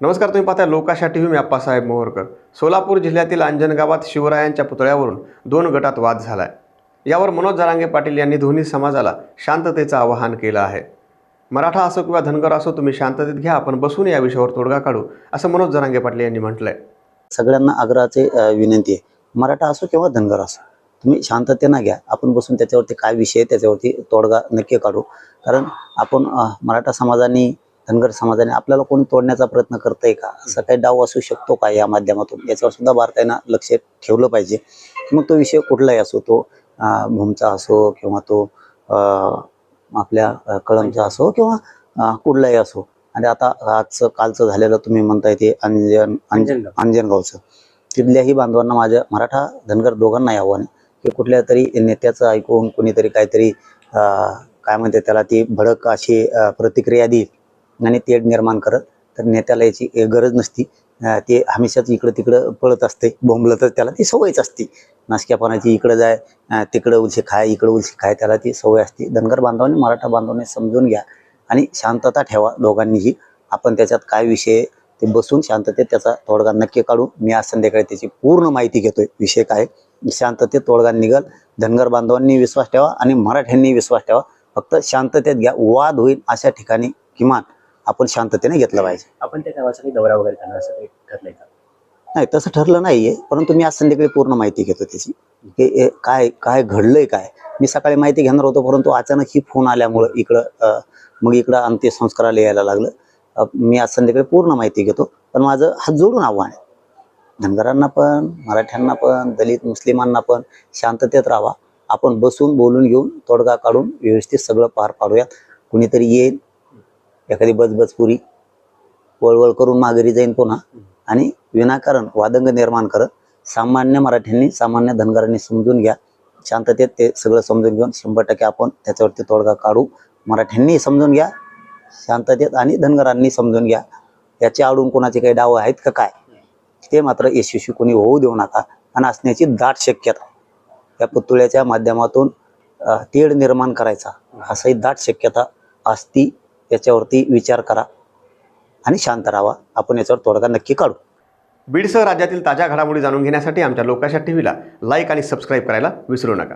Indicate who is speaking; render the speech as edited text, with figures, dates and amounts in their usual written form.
Speaker 1: नमस्कार, तुम्ही पाहताय लोकाशा टीव्ही. मी आप्पासाहेब मोहोरकर. सोलापूर जिल्ह्यातील अंजन गावात शिवरायांच्या पुतळ्यावरून 2 गटात वाद झालाय. यावर मनोज जरांगे पाटील यांनी दोन्ही समाजाला शांततेचं आवाहन केलं आहे. मराठा असो किंवा धनगर असो, तुम्ही शांततेत घ्या, आपण बसून या विषयावर तोडगा काढू, असं मनोज जरांगे पाटील यांनी म्हटलंय.
Speaker 2: सगळ्यांना आग्रहाचे विनंती आहे, मराठा असो किंवा धनगर असो, तुम्ही शांततेने घ्या, आपण बसून त्याच्यावरती काय विषय आहे त्याच्यावरती तोडगा नक्की काढू. कारण आपण मराठा समाजाने धनगर समाजाने आपल्याला कोणी तोडण्याचा प्रयत्न करतंय का, असा काही डाव असू शकतो का या माध्यमातून, याच्यावर सुद्धा भारतानं लक्ष ठेवलं पाहिजे. मग तो विषय कुठलाही असो, तो भूमचा असो किंवा तो आपल्या कळमचा असो किंवा कुठलाही असो. आणि आता आजचं कालचं झालेलं तुम्ही म्हणताय ते अंजनगावचं, तिथल्याही बांधवांना माझ्या मराठा धनगर दोघांनाही आव्हान आहे की कुठल्या तरी नेत्याचं ऐकून कोणीतरी काहीतरी काय म्हणते त्याला ती भडक अशी प्रतिक्रिया देईल आणि तेढ निर्माण करत, तर नेत्याला याची गरज नसती. ते हमेशाच इकडं तिकडं पळत असते, बोंबलतच त्याला ती सवयच असते नासक्यापणाची. इकडं जाय तिकडं उलशी खाय, इकडं उलशी खाय, त्याला ती सवय असते. धनगर बांधवांनी मराठा बांधवांनी समजून घ्या आणि शांतता ठेवा दोघांनीही. आपण त्याच्यात काय विषय ते बसून शांततेत त्याचा तोडगा नक्की काढू. मी आज संध्याकाळी त्याची पूर्ण माहिती घेतोय, विषय काय, शांततेत तोडगा निघल. धनगर बांधवांनी विश्वास ठेवा आणि मराठ्यांनी विश्वास ठेवा. फक्त शांततेत घ्या, वाद होईल अशा ठिकाणी किमान आपण शांततेने घेतलं पाहिजे.
Speaker 3: आपण त्या गावासाठी दौरा वगैरे करणार असं काही ठरलंय का?
Speaker 2: नाही, तसं ठरलं नाहीये, परंतु मी आज संध्याकाळी पूर्ण माहिती घेतो त्याची, की काय काय घडलंय काय. मी सकाळी माहिती घेणार होतो, परंतु अचानक ही फोन आल्यामुळं इकडं अंत्यसंस्काराला यायला लागलं. मी आज संध्याकाळी पूर्ण माहिती घेतो. पण माझं हात जोडून आव्हान आहे धनगरांना पण, मराठ्यांना पण, दलित मुस्लिमांना पण, शांततेत राहावा. आपण बसून बोलून घेऊन तोडगा काढून व्यवस्थित सगळं पार पाडूयात. कुणीतरी येईल, एखादी बजबजपुरी वळवळ करून माघारी जाईन पुन्हा आणि विनाकारण वादंग निर्माण करत. सामान्य मराठ्यांनी, सामान्य धनगरांनी समजून घ्या, शांततेत ते सगळं समजून घेऊन 100% आपण त्याच्यावरती तोडगा काढू. मराठ्यांनी समजून घ्या शांततेत आणि धनगरांनी समजून घ्या. याच्या आडून कोणाचे काही डाव आहेत का काय, ते मात्र यशस्वी कोणी होऊ देऊ नका. आणि असण्याची दाट शक्यता या पुतळ्याच्या माध्यमातून तेढ निर्माण करायचा असाही दाट शक्यता असती. याच्यावरती विचार करा आणि शांत राहावा. आपण याच्यावर तोडगा नक्की काढू.
Speaker 1: बीडसह राज्यातील ताज्या घडामोडी जाणून घेण्यासाठी आमच्या लोकाशा टीव्हीला लाईक आणि सबस्क्राईब करायला विसरू नका.